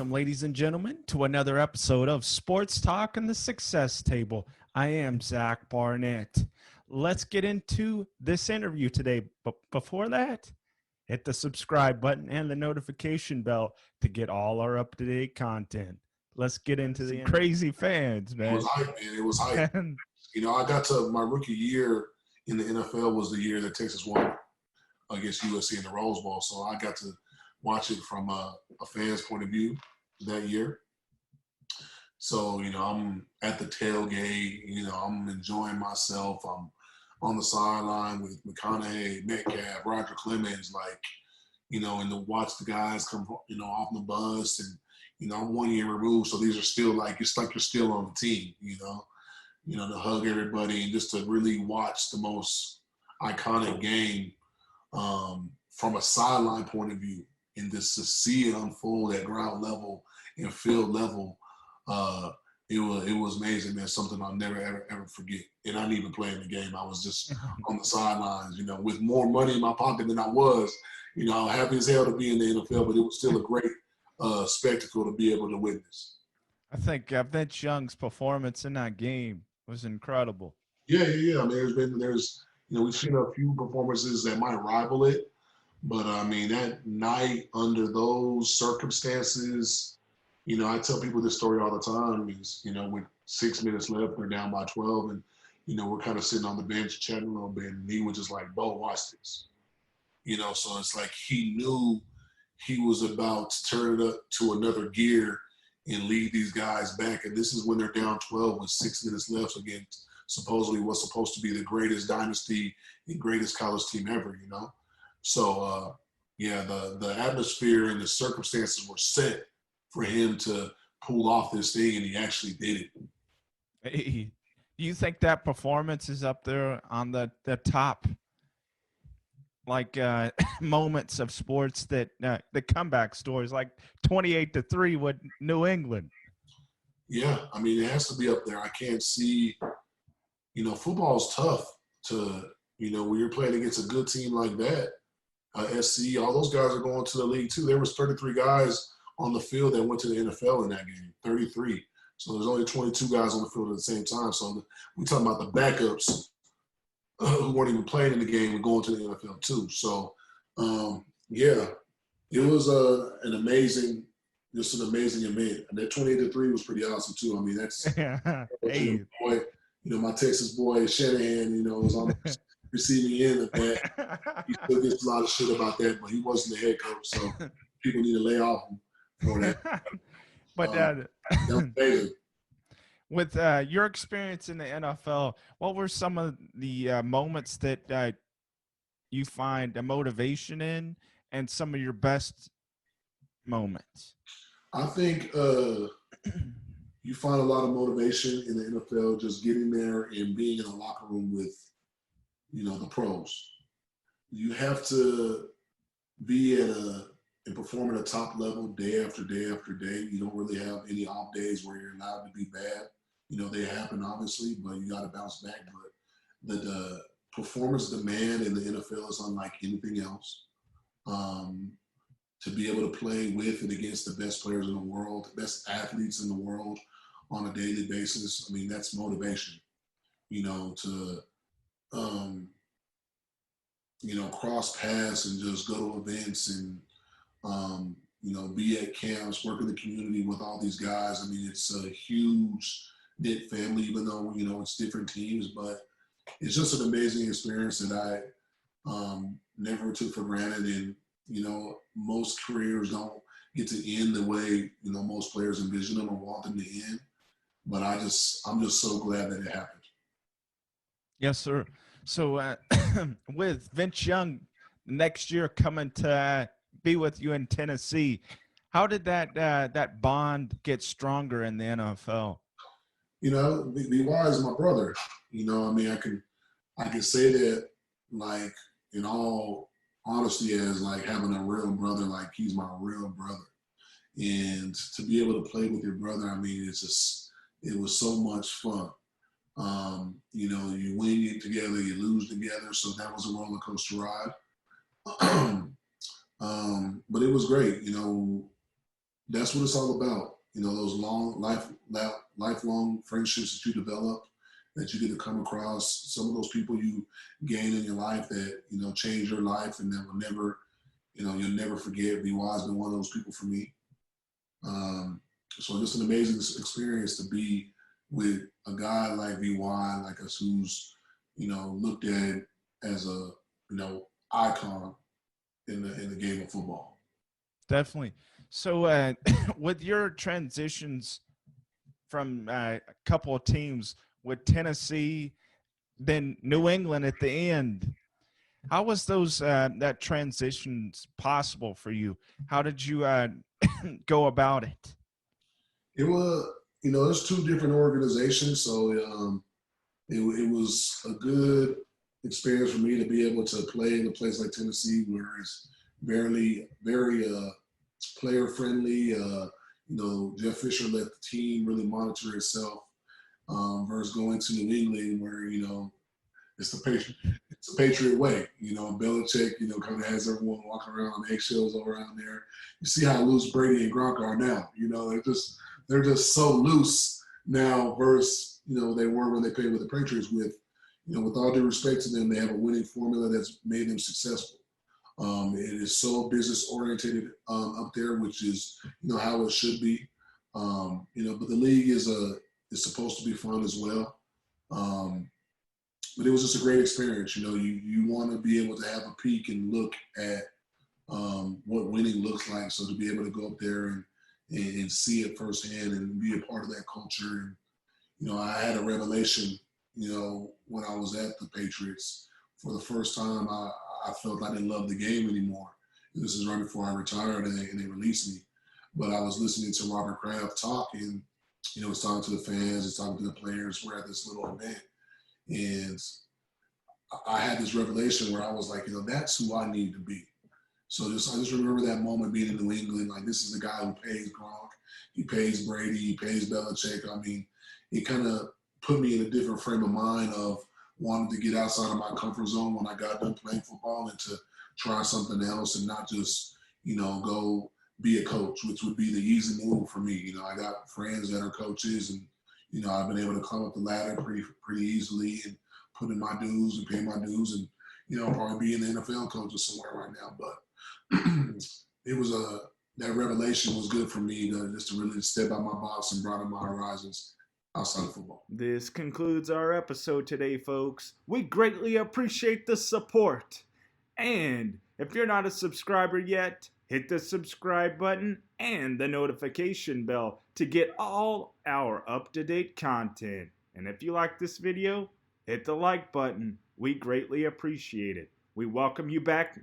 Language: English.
Welcome, ladies and gentlemen, to another episode of Sports Talk and the Success Table. I am Zach Barnett. Let's get into this interview today. But before that, hit the subscribe button and the notification bell to get all our up-to-date content. Let's get into the crazy fans, man. It was hype, man. It was hype. I got to my rookie year in the NFL was the year that Texas won against USC in the Rose Bowl. So I got to watch it from a fan's point of view that year. So, I'm at the tailgate, I'm enjoying myself. I'm on the sideline with McConaughey, Metcalf, Roger Clemens, and to watch the guys come, off the bus. And, I'm 1 year removed. So these are still it's like you're still on the team, to hug everybody and just to really watch the most iconic game from a sideline point of view. And just to see it unfold at ground level and field level, it was amazing, man. Something I'll never, ever forget. And I didn't even play in the game. I was just on the sidelines, with more money in my pocket than I was. Happy as hell to be in the NFL, but it was still a great spectacle to be able to witness. I think Vince Young's performance in that game was incredible. Yeah. I mean, we've seen a few performances that might rival it. But, that night under those circumstances, I tell people this story all the time is, with 6 minutes left, they're down by 12 and, we're kind of sitting on the bench chatting a little bit and he was just like, Bo, watch this. So it's like he knew he was about to turn it up to another gear and lead these guys back. And this is when they're down 12 with 6 minutes left against supposedly what's supposed to be the greatest dynasty and greatest college team ever, So, the atmosphere and the circumstances were set for him to pull off this thing, and he actually did it. Hey, do you think that performance is up there on the top, moments of sports that the comeback stories, like 28-3 with New England? Yeah, it has to be up there. I can't see, football's tough to, when you're playing against a good team like that. SC, all those guys are going to the league too. There was 33 guys on the field that went to the NFL in that game, 33. So there's only 22 guys on the field at the same time. So we're talking about the backups who weren't even playing in the game and going to the NFL too. So, it was an amazing event. And that 28-3 was pretty awesome too. That's hey. boy, my Texas boy Shanahan, was on the receiving end of that. He still gets a lot of shit about that, but he wasn't the head coach, so people need to lay off him for that. But that was amazing. With your experience in the NFL, what were some of the moments that you find a motivation in, and some of your best moments? I think you find a lot of motivation in the NFL just getting there and being in the locker room with the pros. You have to be and perform at a top level day after day after day. You don't really have any off days where you're allowed to be bad. They happen obviously, but you got to bounce back. But the performance demand in the NFL is unlike anything else. To be able to play with and against the best players in the world, the best athletes in the world on a daily basis, that's motivation. To cross paths and just go to events and, be at camps, work in the community with all these guys. It's a huge knit family, even though, it's different teams, but it's just an amazing experience that I never took for granted. And, most careers don't get to end the way, most players envision them or want them to end. But I'm just so glad that it happened. Yes, sir. So with Vince Young next year coming to be with you in Tennessee, how did that bond get stronger in the NFL? BY is my brother. I can say that in all honesty as having a real brother, he's my real brother. And to be able to play with your brother, it was so much fun. You win together, you lose together. So that was a roller coaster ride. But it was great. that's what it's all about. Those lifelong friendships that you develop, that you get to come across. Some of those people you gain in your life that change your life, and that will never, you'll never forget. VY has been one of those people for me. So just an amazing experience to be with a guy like VY, like us, who's looked at as a icon in the game of football. Definitely. So with your transitions from a couple of teams with Tennessee, then New England at the end, how was those that transitions possible for you? How did you go about it? It was, there's two different organizations, so it was a good experience for me to be able to play in a place like Tennessee, where it's very player friendly. Jeff Fisher let the team really monitor itself, versus going to New England, where it's the Patriot way. Belichick, kind of has everyone walking around on eggshells around there. You see how loose Brady and Gronk are now. They're just so loose now versus they were when they played with the Patriots. With all due respect to them, they have a winning formula that's made them successful. It is so business oriented up there, which is how it should be. But the league is supposed to be fun as well. But it was just a great experience. You want to be able to have a peek and look at what winning looks like. So to be able to go up there and see it firsthand and be a part of that culture. And, I had a revelation, when I was at the Patriots. For the first time, I felt I didn't love the game anymore. This is right before I retired and they released me. But I was listening to Robert Kraft talk, and, he's talking to the fans, he's talking to the players. We're at this little event. And I had this revelation where I was like, that's who I need to be. So I just remember that moment being in New England. Like, this is the guy who pays Gronk, he pays Brady, he pays Belichick. I mean, it kind of put me in a different frame of mind of wanting to get outside of my comfort zone when I got done playing football, and to try something else and not just, go be a coach, which would be the easy move for me. I got friends that are coaches, and, I've been able to climb up the ladder pretty easily and put in my dues and pay my dues, and, probably be an NFL coach or somewhere right now. But it was that revelation was good for me to really step out my box and broaden my horizons outside of football. This concludes our episode today, folks. We greatly appreciate the support. And if you're not a subscriber yet, hit the subscribe button and the notification bell to get all our up-to-date content. And if you like this video, hit the like button. We greatly appreciate it. We welcome you back